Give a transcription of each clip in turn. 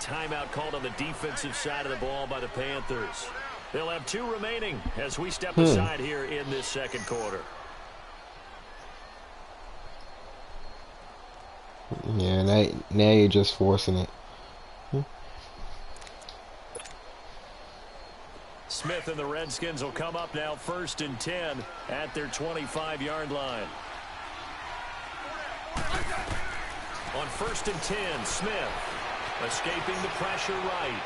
timeout called on the defensive side of the ball by the Panthers. They'll have 2 remaining as we step aside here in this second quarter. Yeah, now you're just forcing it. Smith and the Redskins will come up now 1st and 10 at their 25-yard line. On 1st and 10, Smith escaping the pressure right.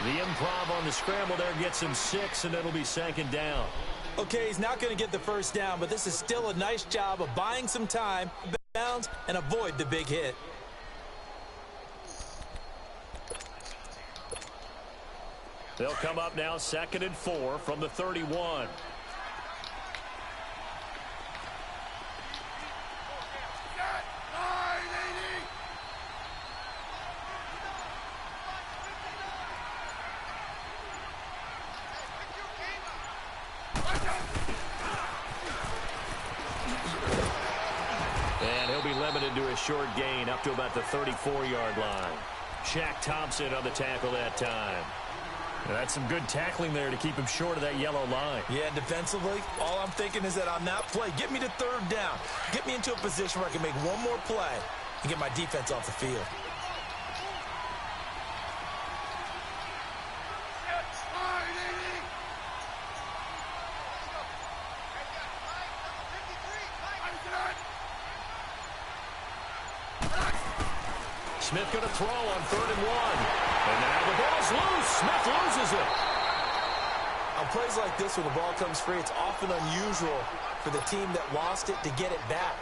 The improv on the scramble there gets him 6, and it'll be 2nd down. Okay, he's not going to get the first down, but this is still a nice job of buying some time, bounds, and avoid the big hit. They'll come up now 2nd and 4 from the 31. And he'll be limited to a short gain up to about the 34-yard line. Shaq Thompson on the tackle that time. That's some good tackling there to keep him short of that yellow line. Yeah, defensively, all I'm thinking is that on that play, get me to 3rd down. Get me into a position where I can make one more play and get my defense off the field. Smith going to throw on 3rd and 1. And now the ball's loose. Smith loses it. On plays like this, when the ball comes free, it's often unusual for the team that lost it to get it back.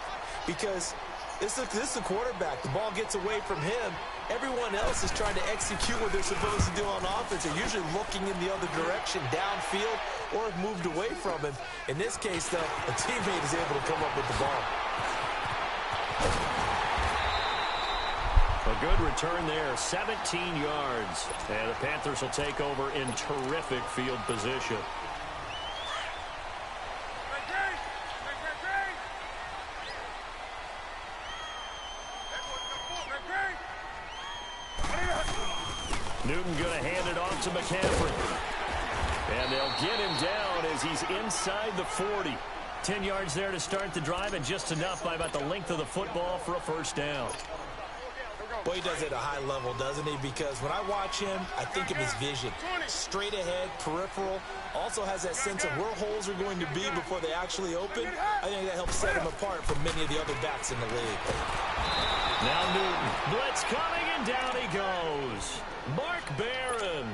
Because this is the quarterback. The ball gets away from him. Everyone else is trying to execute what they're supposed to do on offense. They're usually looking in the other direction, downfield, or have moved away from him. In this case, though, a teammate is able to come up with the ball. A good return there, 17 yards. And the Panthers will take over in terrific field position. Newton going to hand it off to McCaffrey. And they'll get him down as he's inside the 40. 10 yards there to start the drive, and just enough by about the length of the football for a 1st down. Boy, he does it at a high level, doesn't he? Because when I watch him, I think of his vision. Straight ahead, peripheral. Also has that sense of where holes are going to be before they actually open. I think that helps set him apart from many of the other backs in the league. Now Newton. Blitz coming, and down he goes. Mark Barron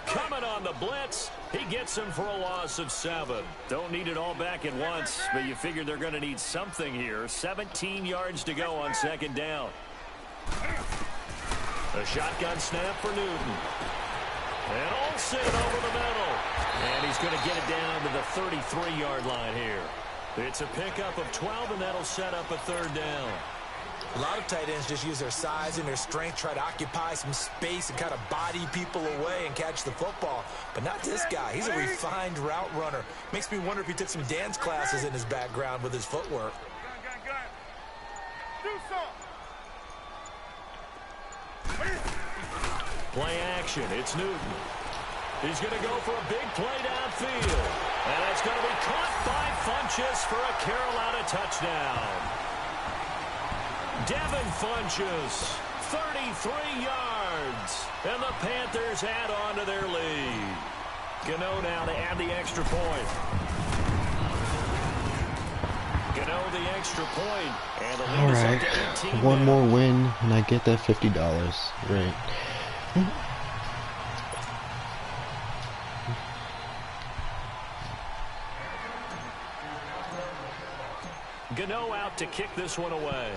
coming on the blitz. He gets him for a loss of 7. Don't need it all back at once, but you figure they're going to need something here. 17 yards to go on 2nd down. A shotgun snap for Newton. And Olsen over the middle. And he's going to get it down to the 33-yard line here. It's a pickup of 12, and that'll set up a 3rd down. A lot of tight ends just use their size and their strength, try to occupy some space and kind of body people away and catch the football. But not this guy. He's a refined route runner. Makes me wonder if he took some dance classes in his background with his footwork. Play action. It's Newton. He's going to go for a big play downfield. And it's going to be caught by Funchess for a Carolina touchdown. Devin Funchess, 33 yards. And the Panthers add on to their lead. Gano now to add the extra point. Gano the extra point. And the lead is up to 18 one now. more win, and I get that $50. Right. Gano out to kick this one away.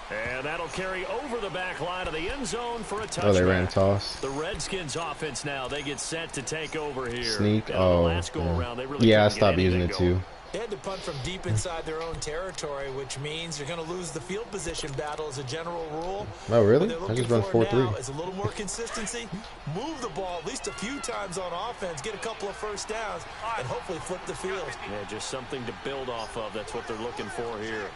And that'll carry over the back line of the end zone for a touchdown. Oh, they ran a toss. The Redskins offense now, they get set to take over here. Sneak. And Oh, the last go around, they really yeah, I couldn't get stopped using anything it going. too. They had to punt from deep inside their own territory, which means you're going to lose the field position battle as a general rule. Oh, really? I just run 4-3. Is a little more consistency, move the ball at least a few times on offense, get a couple of first downs, and hopefully flip the field. Yeah, just something to build off of. That's what they're looking for here.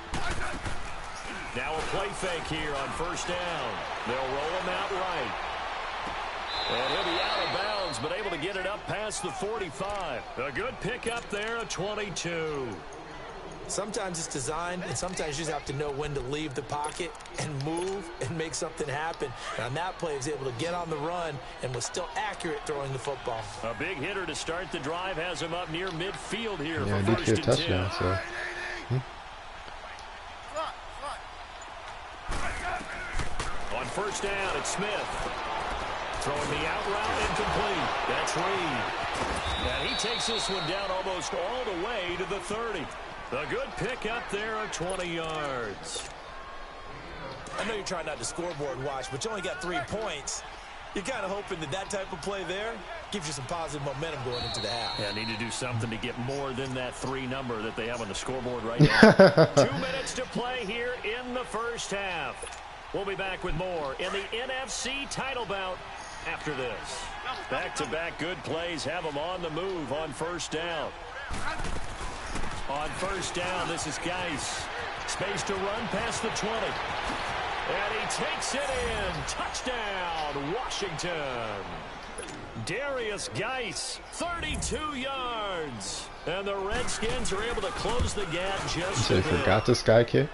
Now a play fake here on first down. They'll roll him out right. And he'll be out of bounds, but able to get it up past the 45. A good pickup there, a 22. Sometimes it's designed, and sometimes you just have to know when to leave the pocket and move and make something happen. And on that play, he was able to get on the run and was still accurate throwing the football. A big hitter to start the drive has him up near midfield here yeah, for I did first get a and touchdown, 10. so. On first down, it's Smith. Throwing the out route incomplete. That's Reed. And he takes this one down almost all the way to the 30. A good pickup there of 20 yards. I know you're trying not to scoreboard watch, but you only got 3 points. You're kind of hoping that type of play there gives you some positive momentum going into the half. Yeah, need to do something to get more than that 3 number that they have on the scoreboard right now. 2 minutes to play here in the first half. We'll be back with more in the NFC title bout after this. Back-to-back good plays have them on the move on first down. On first down, this is Geis. Space to run past the 20. And he takes it in. Touchdown, Washington. Darius Geis, 32 yards. And the Redskins are able to close the gap just a bit. They forgot the sky kick.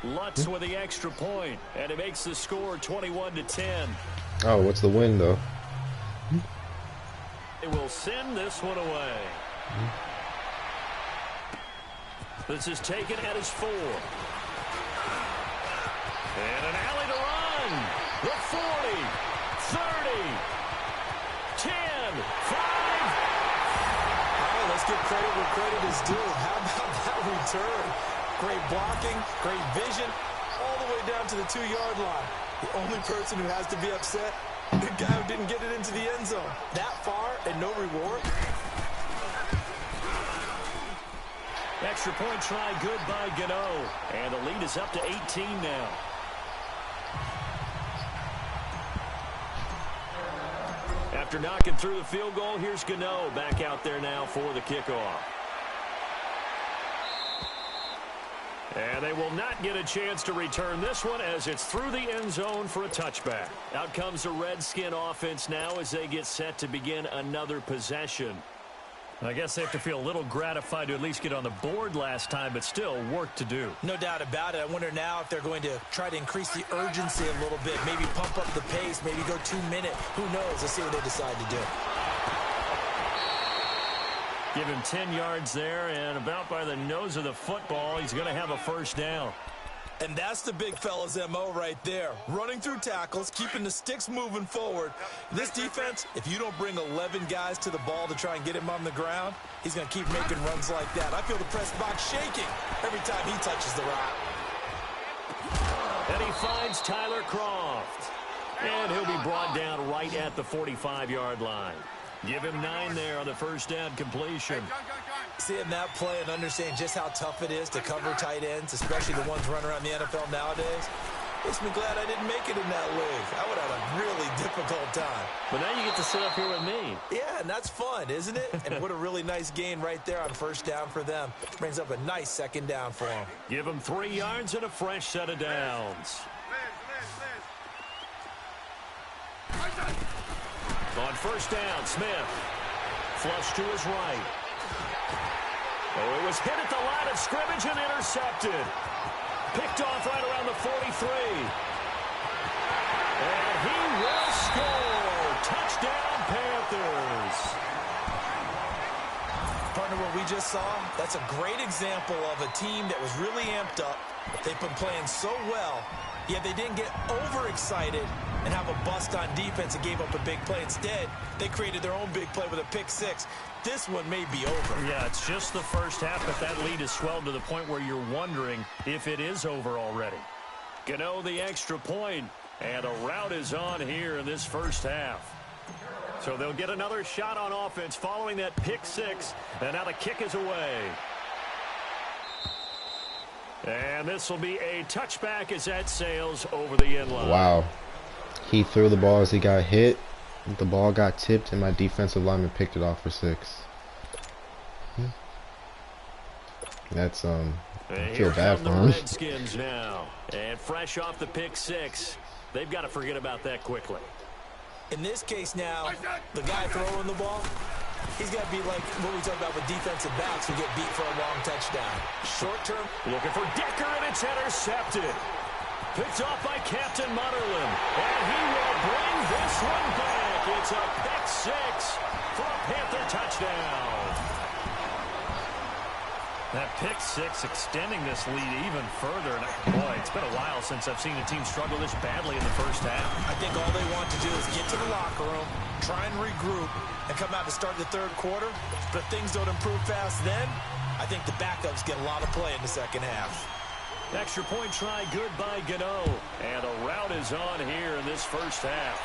Lutz with the extra point, and it makes the score 21-10. Oh, what's the win, though? They will send this one away. This is taken at his 4. And an alley to run. The 40, 30, 10, 5. All right, let's give credit where credit is due. How about that return? Great blocking, great vision, all the way down to the 2-yard line. The only person who has to be upset, the guy who didn't get it into the end zone. That far and no reward. Extra point try good by Gano. And the lead is up to 18 now. After knocking through the field goal, here's Gano back out there now for the kickoff. And they will not get a chance to return this one as it's through the end zone for a touchback. Out comes the Redskin offense now as they get set to begin another possession. I guess they have to feel a little gratified to at least get on the board last time, but still work to do. No doubt about it. I wonder now if they're going to try to increase the urgency a little bit, maybe pump up the pace, maybe go 2-minute. Who knows? Let's see what they decide to do. Give him 10 yards there, and about by the nose of the football, he's going to have a first down. And that's the big fella's MO right there. Running through tackles, keeping the sticks moving forward. This defense, if you don't bring 11 guys to the ball to try and get him on the ground, he's going to keep making runs like that. I feel the press box shaking every time he touches the rock. And he finds Tyler Croft. And he'll be brought down right at the 45-yard line. Give him 9 there on the first down completion. Seeing that play and understanding just how tough it is to cover tight ends, especially the ones running around the NFL nowadays, makes me glad I didn't make it in that league. I would have had a really difficult time. But now you get to sit up here with me. Yeah, and that's fun, isn't it? And what a really nice gain right there on first down for them. Brings up a nice second down for them. Give him 3 yards and a fresh set of downs. On first down, Smith. Flush to his right. Oh, it was hit at the line of scrimmage and intercepted. Picked off right around the 43. And he will score. Touchdown, Panthers. Partner, what we just saw, that's a great example of a team that was really amped up. They've been playing so well, yet they didn't get overexcited and have a bust on defense and gave up a big play. Instead, they created their own big play with a pick 6. This one may be over. Yeah, it's just the first half, but that lead has swelled to the point where you're wondering if it is over already. Gano the extra point, and a rout is on here in this first half. So they'll get another shot on offense following that pick 6, and now the kick is away. And this will be a touchback as that sails over the end line. Wow. He threw the ball as he got hit. The ball got tipped, and my defensive lineman picked it off for 6. That's, I feel bad for him. Redskins now. And fresh off the pick 6. They've got to forget about that quickly. In this case now, the guy throwing the ball, he's got to be like what we talked about with defensive backs who get beat for a long touchdown. Short term. Looking for Decker, and it's intercepted. Picked off by Captain Mutterland. And he will bring this one back. It's a pick 6 for a Panther touchdown. That pick 6 extending this lead even further. And boy, it's been a while since I've seen a team struggle this badly in the first half. I think all they want to do is get to the locker room, try and regroup, and come out to start the third quarter. But if things don't improve fast then, I think the backups get a lot of play in the second half. Extra point try good by Gano. And a route is on here in this first half.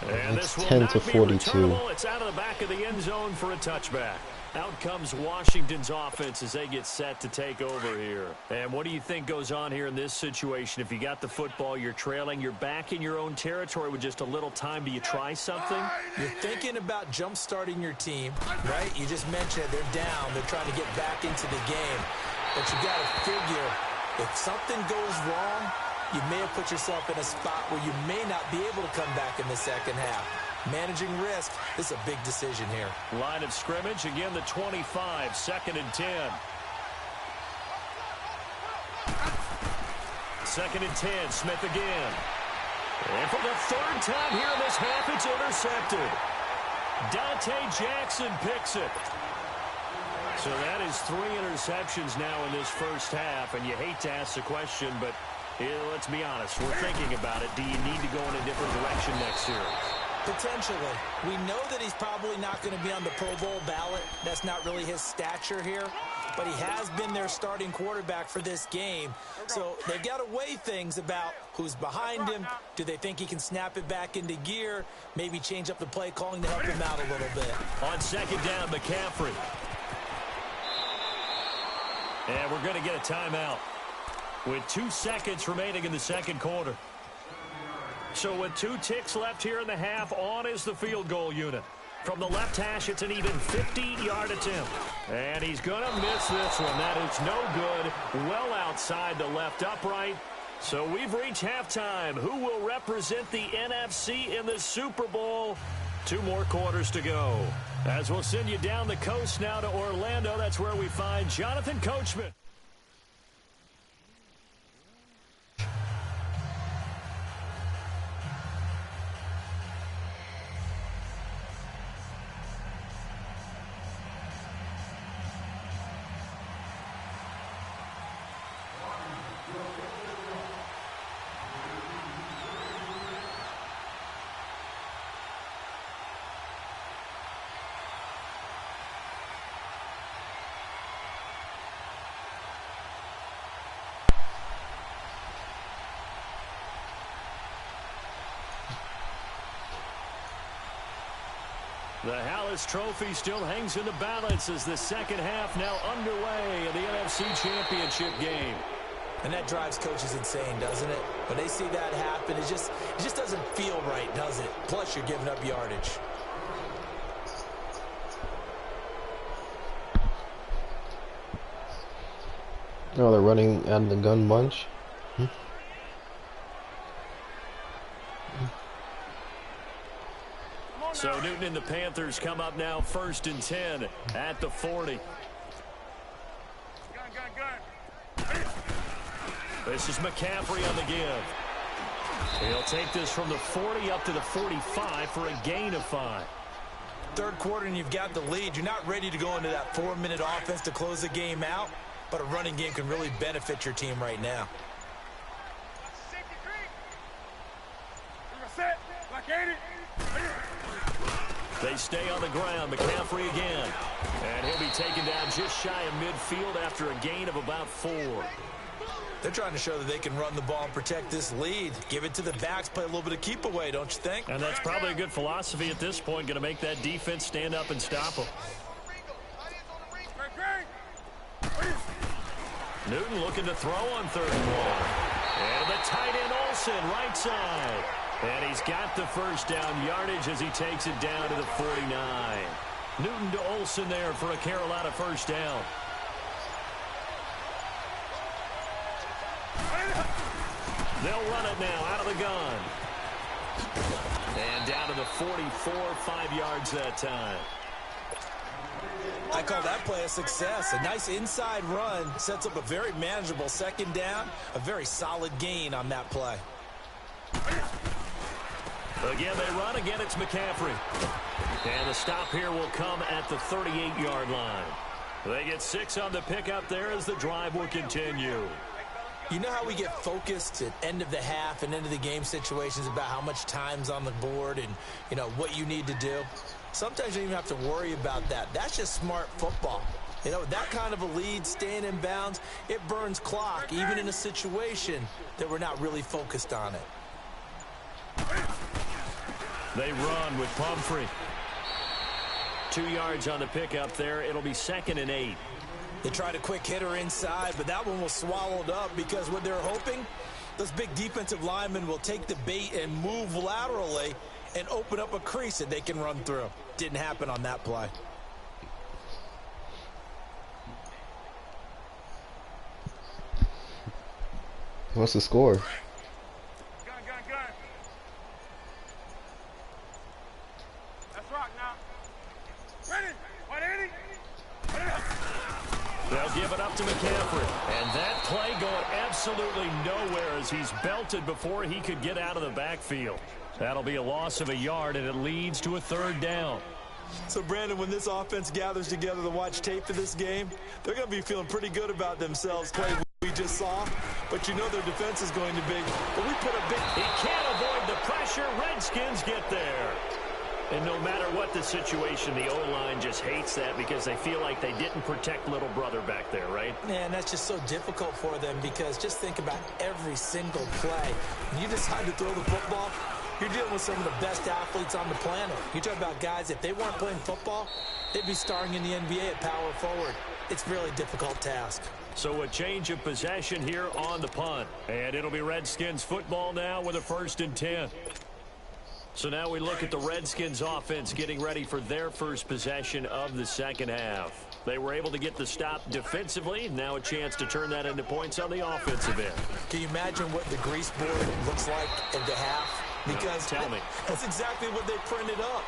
And it's this will 10 not to be 42. returnable. It's out of the back of the end zone for a touchback. Out comes Washington's offense as they get set to take over here. And what do you think goes on here in this situation? If you got the football, you're trailing, you're back in your own territory with just a little time. Do you try something? You're thinking about jump-starting your team, right? You just mentioned it. They're down. They're trying to get back into the game. But you got to figure if something goes wrong, you may have put yourself in a spot where you may not be able to come back in the second half. Managing risk, this is a big decision here. Line of scrimmage, again the 25, 2nd and 10. 2nd and 10, Smith again. And for the 3rd time here in this half, it's intercepted. Dante Jackson picks it. So that is 3 interceptions now in this first half, and you hate to ask the question, but let's be honest, we're thinking about it. Do you need to go in a different direction next series? Potentially. We know that he's probably not going to be on the Pro Bowl ballot. That's not really his stature here. But he has been their starting quarterback for this game. So they've got to weigh things about who's behind him. Do they think he can snap it back into gear? Maybe change up the play calling to help him out a little bit. On 2nd down, McCaffrey. And we're going to get a timeout with 2 seconds remaining in the second quarter. So with 2 ticks left here in the half, on is the field goal unit. From the left hash, it's an even 50-yard attempt. And he's going to miss this one. That is no good. Well outside the left upright. So we've reached halftime. Who will represent the NFC in the Super Bowl? 2 more quarters to go. As we'll send you down the coast now to Orlando. That's where we find Jonathan Coachman. The Hallis Trophy still hangs in the balance as the second half now underway in the NFC Championship game. And that drives coaches insane, doesn't it? When they see that happen, it just doesn't feel right, does it? Plus, you're giving up yardage. Oh, they're running out of the gun bunch. So Newton and the Panthers come up now 1st and 10 at the 40. This is McCaffrey on the give. He'll take this from the 40 up to the 45 for a gain of 5. Third quarter and you've got the lead. You're not ready to go into that 4-minute offense to close the game out, but a running game can really benefit your team right now. They stay on the ground. McCaffrey again. And he'll be taken down just shy of midfield after a gain of about 4. They're trying to show that they can run the ball and protect this lead. Give it to the backs, play a little bit of keep away, don't you think? And that's probably a good philosophy at this point. Going to make that defense stand up and stop them. Newton looking to throw on 3rd and 1. And the tight end Olsen, right side. And he's got the first down yardage as he takes it down to the 49. Newton to Olsen there for a Carolina first down. They'll run it now out of the gun. And down to the 44, 5 yards that time. I call that play a success. A nice inside run sets up a very manageable 2nd down. A very solid gain on that play. Again, they run. Again, it's McCaffrey. And the stop here will come at the 38-yard line. They get 6 on the pickup there as the drive will continue. You know how we get focused at end of the half and end of the game situations about how much time's on the board and, you know, what you need to do? Sometimes you don't even have to worry about that. That's just smart football. You know, that kind of a lead, staying in bounds, it burns clock, even in a situation that we're not really focused on it. They run with Pumphrey. 2 yards on the pickup there. It'll be 2nd and 8. They tried a quick hitter inside, but that one was swallowed up because what they're hoping, those big defensive linemen will take the bait and move laterally and open up a crease that they can run through. Didn't happen on that play. What's the score? Gun. Let's rock now. Ready? 180. They'll give it up to McCaffrey. And that play going absolutely nowhere as he's belted before he could get out of the backfield. That'll be a loss of a yard, and it leads to a 3rd down. So, Brandon, when this offense gathers together to watch tape for this game, they're going to be feeling pretty good about themselves, play we just saw. But you know their defense is going to be. But we put a big... He can't avoid the pressure. Redskins get there. And no matter what the situation, the O-line just hates that because they feel like they didn't protect little brother back there, right? Man, that's just so difficult for them because just think about every single play. When you decide to throw the football, you're dealing with some of the best athletes on the planet. You talk about guys, if they weren't playing football, they'd be starring in the NBA at power forward. It's a really difficult task. So a change of possession here on the punt. And it'll be Redskins football now with a 1st and 10. So now we look at the Redskins offense getting ready for their first possession of the 2nd half. They were able to get the stop defensively. Now a chance to turn that into points on the offensive end. Can you imagine what the grease board looks like at the half? Because tell me. That's exactly what they printed up.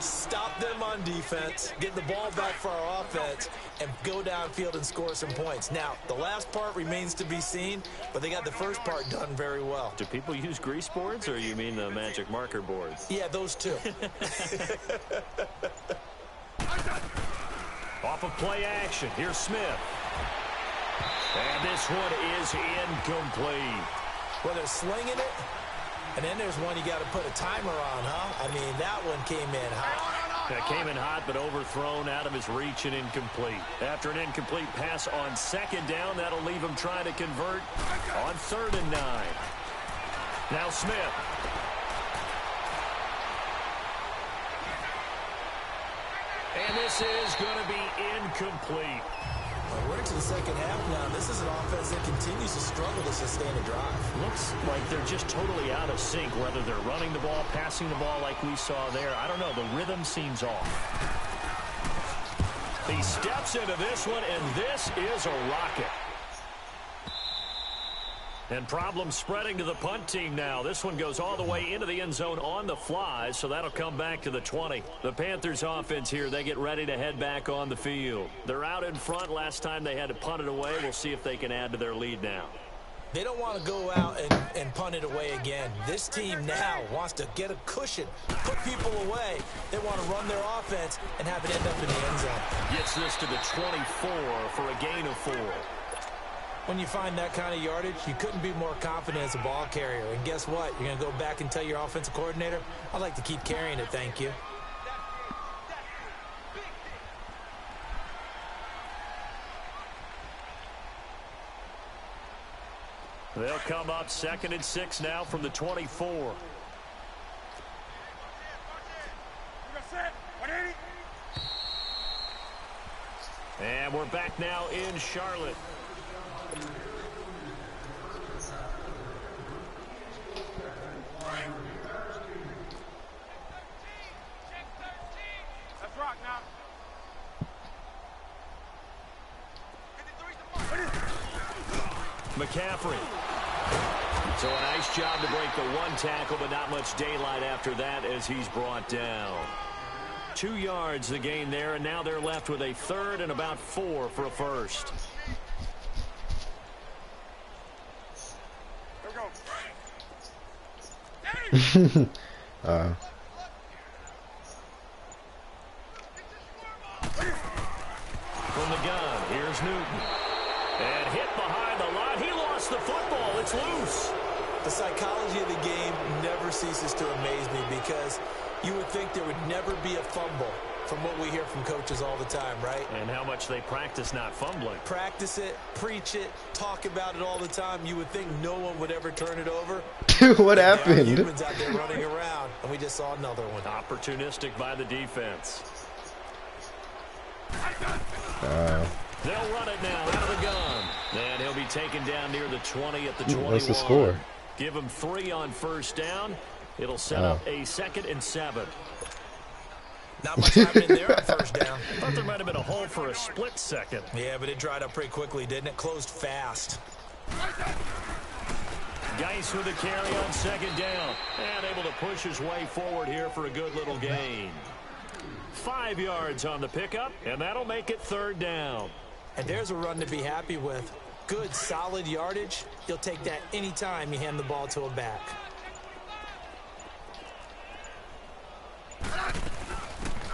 Stop them on defense, get the ball back for our offense, and go downfield and score some points. Now, the last part remains to be seen, but they got the first part done very well. Do people use grease boards, or you mean the magic marker boards? Yeah, those two. Off of play action, here's Smith. And this one is incomplete. Well, they're slinging it. And then there's one you got to put a timer on, huh? I mean, that one came in hot. That came in hot, but overthrown out of his reach and incomplete. After an incomplete pass on 2nd down, that'll leave him trying to convert on 3rd and 9. Now Smith. And this is going to be incomplete. Well, we're into the 2nd half now. This is an offense that continues to struggle to sustain a drive. Looks like they're just totally out of sync, whether they're running the ball, passing the ball like we saw there. I don't know. The rhythm seems off. He steps into this one, and this is a rocket. And problems spreading to the punt team now. This one goes all the way into the end zone on the fly, so that'll come back to the 20. The Panthers offense here, they get ready to head back on the field. They're out in front. Last time they had to punt it away. We'll see if they can add to their lead now. They don't want to go out and punt it away again. This team now wants to get a cushion, put people away. They want to run their offense and have it end up in the end zone. Gets this to the 24 for a gain of 4. When you find that kind of yardage, you couldn't be more confident as a ball carrier. And guess what? You're going to go back and tell your offensive coordinator, I'd like to keep carrying it, thank you. They'll come up 2nd and 6 now from the 24. And we're back now in Charlotte. Let's rock now. McCaffrey. So a nice job to break the one tackle, but not much daylight after that as he's brought down. 2 yards the gain there, and now they're left with a third and about 4 for a first. Here we go. From the gun, here's Newton. And hit behind the line. He lost the football. It's loose. The psychology of the game never ceases to amaze me because you would think there would never be a fumble from what we hear from coaches all the time, right? And how much they practice not fumbling. Practice it, preach it, talk about it all the time. You would think no one would ever turn it over. What There are happened? humans out there running around, and we just saw another one. Opportunistic by the defense. They'll run it now out of the gun. And he'll be taken down near the 20 at the 21. What's the score? Give him 3 on first down. It'll set up a 2nd and 7. Not much happening there on first down. Thought there might have been a hole for a split second. Yeah, but it dried up pretty quickly, didn't it? Closed fast. Geis with the carry on 2nd down. And able to push his way forward here for a good little gain. 5 yards on the pickup, and that'll make it 3rd down. And there's a run to be happy with. Good, solid yardage. You'll take that anytime you hand the ball to a back.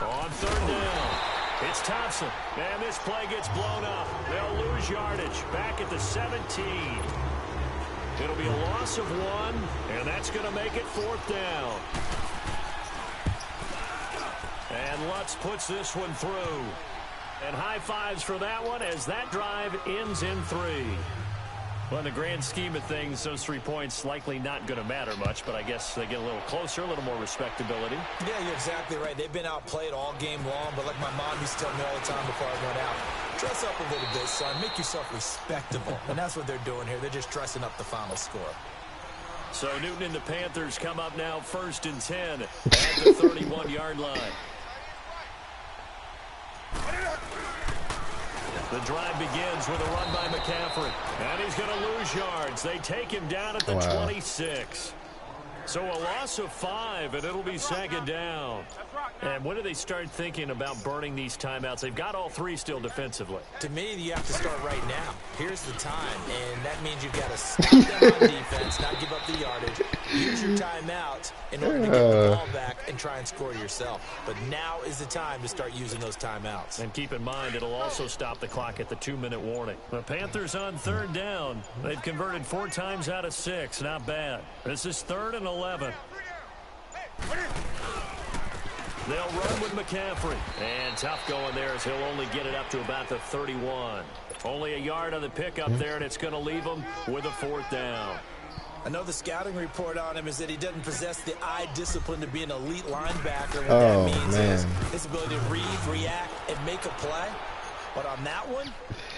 On 3rd down, it's Thompson. And this play gets blown up. They'll lose yardage back at the 17. It'll be a loss of 1, and that's going to make it 4th down. And Lutz puts this one through. And high fives for that one as that drive ends in 3. Well, in the grand scheme of things, those 3 points likely not going to matter much, but I guess they get a little closer, a little more respectability. Yeah, you're exactly right. They've been outplayed all game long, but like my mom used to tell me all the time before I went out, dress up a little bit, son. Make yourself respectable. And that's what they're doing here. They're just dressing up the final score. So Newton and the Panthers come up now 1st and 10 at the 31-yard line. The drive begins with a run by McCaffrey. And he's going to lose yards. They take him down at the 26. So a loss of 5, and it'll be 2nd down. And when do they start thinking about burning these timeouts? They've got all 3 still defensively. To me, you have to start right now. Here's the time, and that means you've got to stop them on defense, not give up the yardage. Use your timeout in order to get the ball back and try and score yourself. But now is the time to start using those timeouts. And keep in mind, it'll also stop the clock at the 2-minute warning. The Panthers on 3rd down. They've converted 4 times out of 6. Not bad. This is 3rd and 11. They'll run with McCaffrey. And tough going there as he'll only get it up to about the 31. Only a yard on the pickup there, and it's going to leave him with a 4th down. I know the scouting report on him is that he doesn't possess the eye discipline to be an elite linebacker. What that means is his ability to read, react, and make a play. But on that one,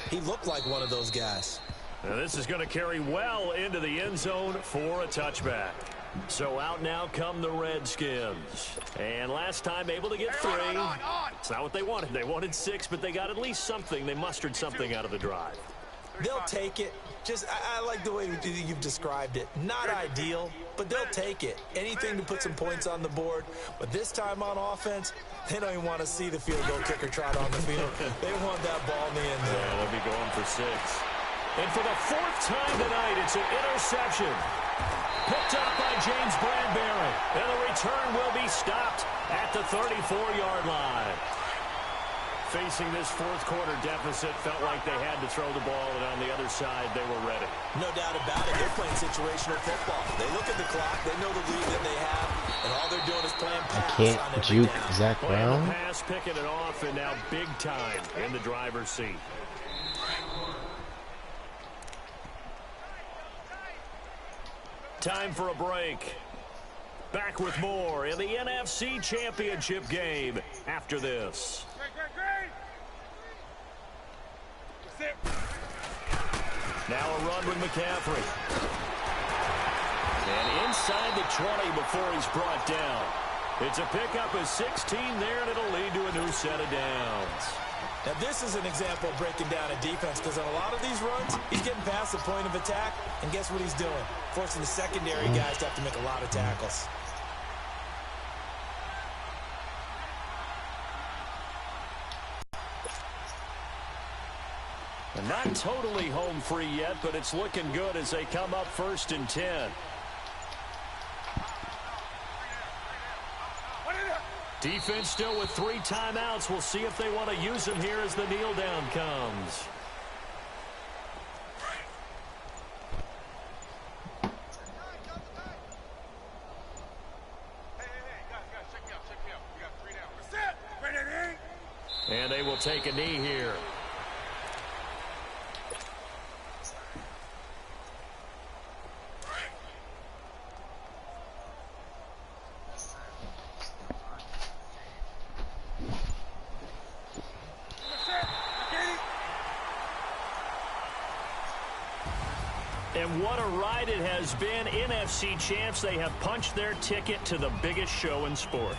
he looked like one of those guys. Now this is going to carry well into the end zone for a touchback. So out now come the Redskins. And last time able to get 3. It's not what they wanted. They wanted 6, but they got at least something. They mustered something out of the drive. They'll take it. Just, I like the way you've described it. Not ideal, but they'll take it. Anything to put some points on the board. But this time on offense, they don't even want to see the field goal kicker trot on the field. They want that ball in the end zone. Yeah, they'll be going for 6. And for the 4th time tonight, it's an interception. Picked up by James Bradbury. And the return will be stopped at the 34-yard line. Facing this 4th quarter deficit, felt like they had to throw the ball, and on the other side, they were ready. No doubt about it. They're playing situational football. They look at the clock. They know the lead that they have, and all they're doing is playing pass. Can't juke Zach Brown. The pass, picking it off, and now big time in the driver's seat. Time for a break. Back with more in the NFC Championship game after this. Now a run with McCaffrey. And inside the 20 before he's brought down. It's a pickup of 16 there, and it'll lead to a new set of downs. Now, this is an example of breaking down a defense, because on a lot of these runs, he's getting past the point of attack, and guess what he's doing? Forcing the secondary guys to have to make a lot of tackles. And not totally home free yet, but it's looking good as they come up 1st and 10. Defense still with 3 timeouts. We'll see if they want to use them here as the kneel down comes. And they will take a knee here. And what a ride it has been. NFC champs, they have punched their ticket to the biggest show in sport.